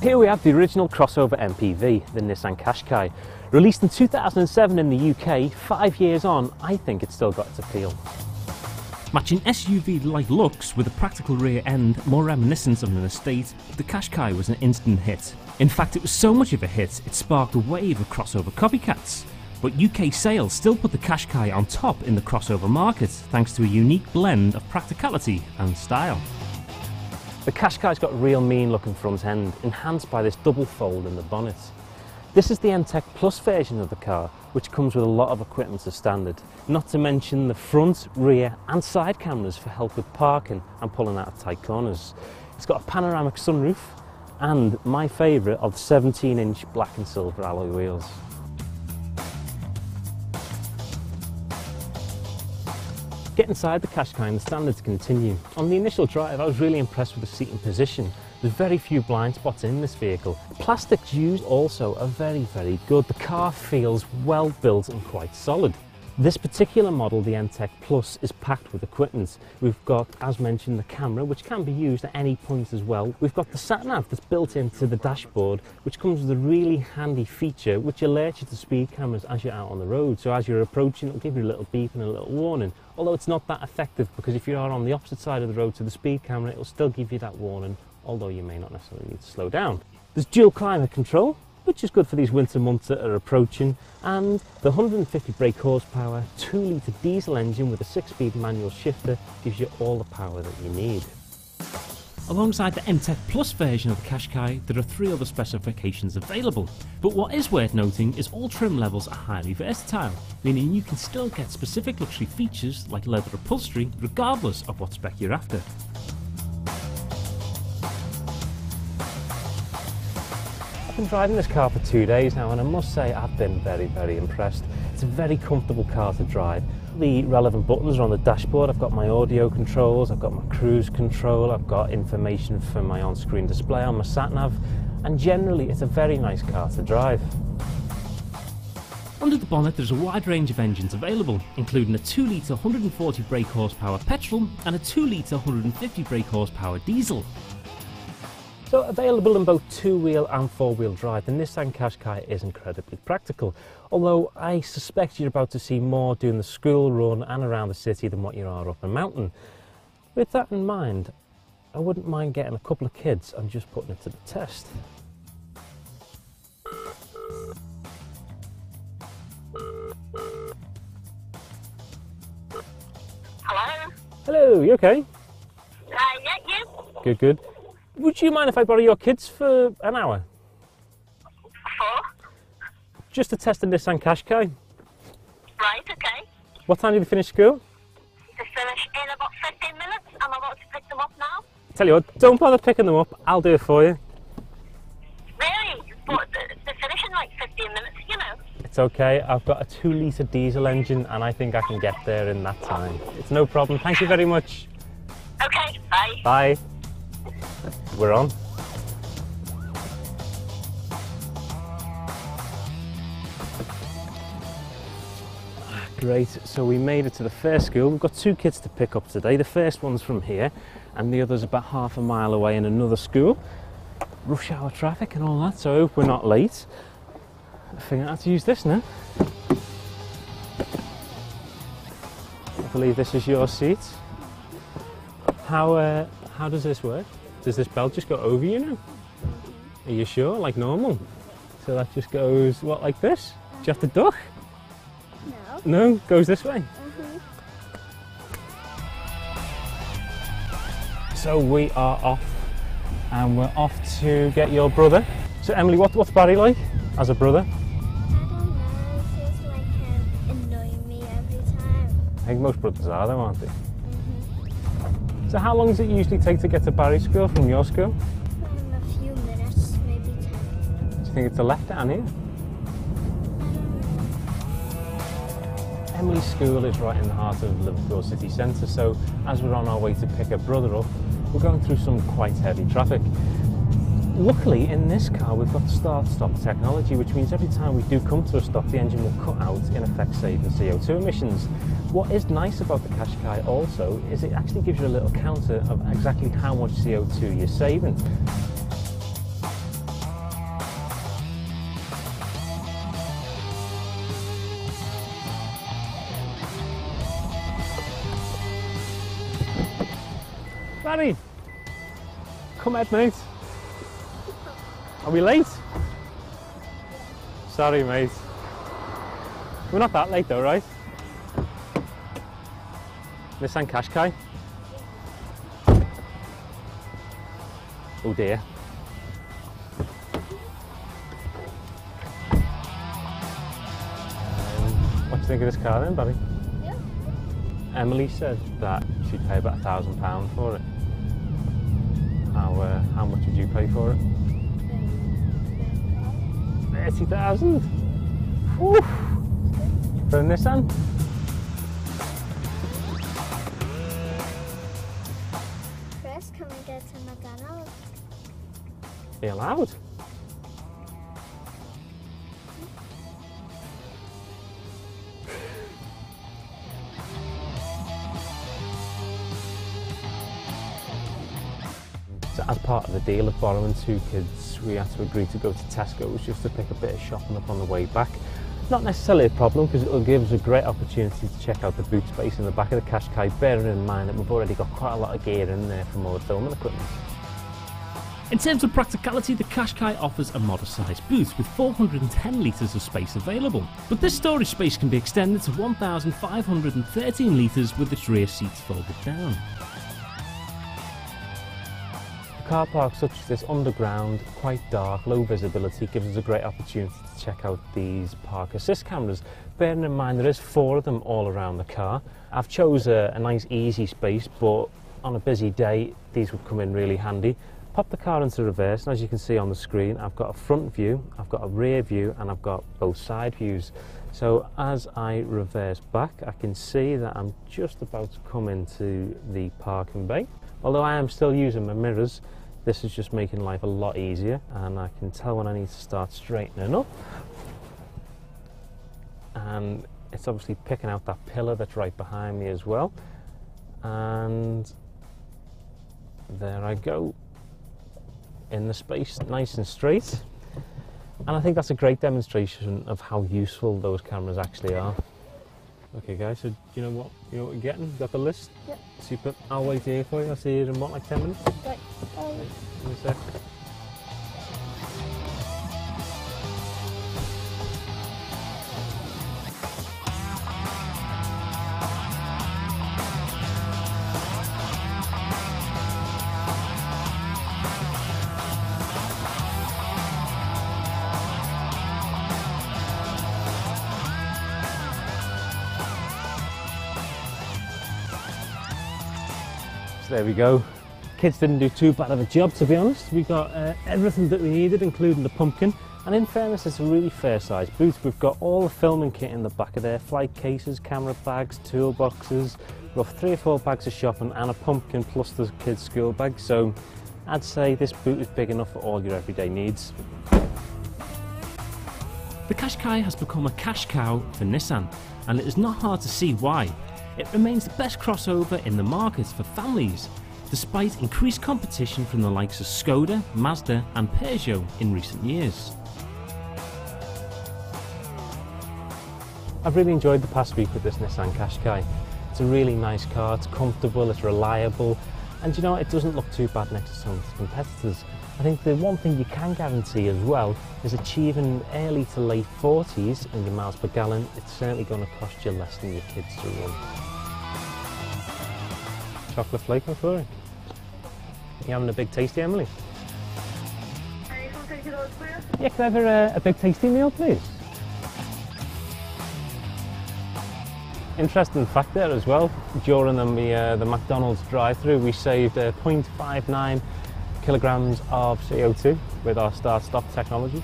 Here we have the original crossover MPV, the Nissan Qashqai. Released in 2007 in the UK, 5 years on, I think it's still got its appeal. Matching SUV-like looks with a practical rear end more reminiscent of an estate, the Qashqai was an instant hit. In fact, it was so much of a hit, it sparked a wave of crossover copycats. But UK sales still put the Qashqai on top in the crossover market, thanks to a unique blend of practicality and style. The Qashqai's got a real mean looking front end, enhanced by this double fold in the bonnet. This is the N-Tech Plus version of the car, which comes with a lot of equipment as standard, not to mention the front, rear and side cameras for help with parking and pulling out of tight corners. It's got a panoramic sunroof and my favourite of the 17-inch black and silver alloy wheels. Get inside the Qashqai and the standards continue. On the initial drive I was really impressed with the seating position. There's very few blind spots in this vehicle. Plastics used also are very good. The car feels well built and quite solid. This particular model, the N-Tech Plus, is packed with equipment. We've got, as mentioned, the camera, which can be used at any point as well. We've got the sat-nav that's built into the dashboard, which comes with a really handy feature which alerts you to speed cameras as you're out on the road. So as you're approaching, it'll give you a little beep and a little warning. Although it's not that effective, because if you are on the opposite side of the road to the speed camera, it'll still give you that warning, although you may not necessarily need to slow down. There's dual climate control, which is good for these winter months that are approaching, and the 150 brake horsepower 2-litre diesel engine with a 6-speed manual shifter gives you all the power that you need. Alongside the N-Tech Plus version of the Qashqai, there are 3 other specifications available, but what is worth noting is all trim levels are highly versatile, meaning you can still get specific luxury features like leather upholstery regardless of what spec you're after. I've been driving this car for 2 days now and I must say I've been very impressed. It's a very comfortable car to drive. The relevant buttons are on the dashboard. I've got my audio controls, I've got my cruise control, I've got information for my on-screen display on my sat-nav, and generally it's a very nice car to drive. Under the bonnet there's a wide range of engines available, including a 2-litre 140 brake horsepower petrol and a 2-litre 150 brake horsepower diesel. So available in both 2-wheel and 4-wheel drive, the Nissan Qashqai is incredibly practical, although I suspect you're about to see more doing the school run and around the city than what you are up a mountain. With that in mind, I wouldn't mind getting a couple of kids and just putting it to the test. Hello? Hello, you okay? Yeah, you? Good. Would you mind if I borrow your kids for an hour? For? Just to test the Nissan Qashqai. Right, okay. What time do they finish school? They finish in about 15 minutes. I'm about to pick them up now. Tell you what, don't bother picking them up, I'll do it for you. Really? But they finish in like 15 minutes, you know. It's okay, I've got a 2-litre diesel engine and I think I can get there in that time. It's no problem, thank you very much. Okay, bye. Bye. We're on. Great, so we made it to the first school. We've got 2 kids to pick up today. The first one's from here and the other's about half a mile away in another school. Rush hour traffic and all that, so I hope we're not late. I figure out how to use this now. I believe this is your seat. How does this work? Does this belt just go over you now? Are you sure? Like normal? So that just goes, what, like this? Do you have to duck? No. No? Goes this way? So we are off, and we're off to get your brother. So Emily, what's Barry like as a brother? I don't know, he's like annoying me every time. I think most brothers are though, aren't they? So how long does it usually take to get to Barry's school from your school? A few minutes, maybe 10. Do you think it's a left down here? Emily's school is right in the heart of Liverpool city centre, so as we're on our way to pick her brother up, we're going through some quite heavy traffic. Luckily, in this car, we've got start-stop technology, which means every time we do come to a stop, the engine will cut out, in effect saving CO2 emissions. What is nice about the Qashqai also is it actually gives you a little counter of exactly how much CO2 you're saving. Barry, come out, mate. Are we late? Sorry, mate. We're not that late though, right? Nissan Qashqai. Oh dear. What do you think of this car then, Barry? Yeah. Emily said that she'd pay about £1,000 for it. How much would you pay for it? 30,000? Whew. For a Nissan? Chris, can we go to McDonald's? Be allowed? So as part of the deal of borrowing 2 kids, we had to agree to go to Tesco's just to pick a bit of shopping up on the way back. Not necessarily a problem because it will give us a great opportunity to check out the boot space in the back of the Qashqai, bearing in mind that we've already got quite a lot of gear in there from all the filming equipment. In terms of practicality, the Qashqai offers a modest-sized boot with 410 litres of space available. But this storage space can be extended to 1,513 litres with its rear seats folded down. Car parks such as this underground, quite dark, low visibility gives us a great opportunity to check out these park assist cameras. Bearing in mind there is 4 of them all around the car. I've chose a nice easy space, but on a busy day these would come in really handy. Pop the car into reverse and as you can see on the screen I've got a front view, I've got a rear view and I've got both side views. So as I reverse back I can see that I'm just about to come into the parking bay. Although I am still using my mirrors, this is just making life a lot easier and I can tell when I need to start straightening up. And it's obviously picking out that pillar that's right behind me as well. And there I go, in the space, nice and straight. And I think that's a great demonstration of how useful those cameras actually are. Okay guys, so you know what you're getting? Got the list? Yep. Super. I'll wait here for you. I'll see you in what, like 10 minutes? Right. In a sec. So there we go. Kids didn't do too bad of a job, to be honest. We got everything that we needed, including the pumpkin. And in fairness, it's a really fair sized boot. We've got all the filming kit in the back of there, flight cases, camera bags, toolboxes. We've got 3 or 4 bags of shopping and a pumpkin plus the kids' school bag. So I'd say this boot is big enough for all your everyday needs. The Qashqai has become a cash cow for Nissan, and it is not hard to see why. It remains the best crossover in the market for families, despite increased competition from the likes of Skoda, Mazda and Peugeot in recent years. I've really enjoyed the past week with this Nissan Qashqai. It's a really nice car, it's comfortable, it's reliable, and you know, it doesn't look too bad next to some of its competitors. I think the one thing you can guarantee as well is achieving early to late 40s in your miles per gallon. It's certainly going to cost you less than your kids to run. Chocolate flake, McCrory. You having a big tasty, Emily? Yeah, can I have a big tasty meal, please? Interesting fact there as well. During the McDonald's drive-through, we saved 0.59 kilograms of CO2 with our start-stop technology.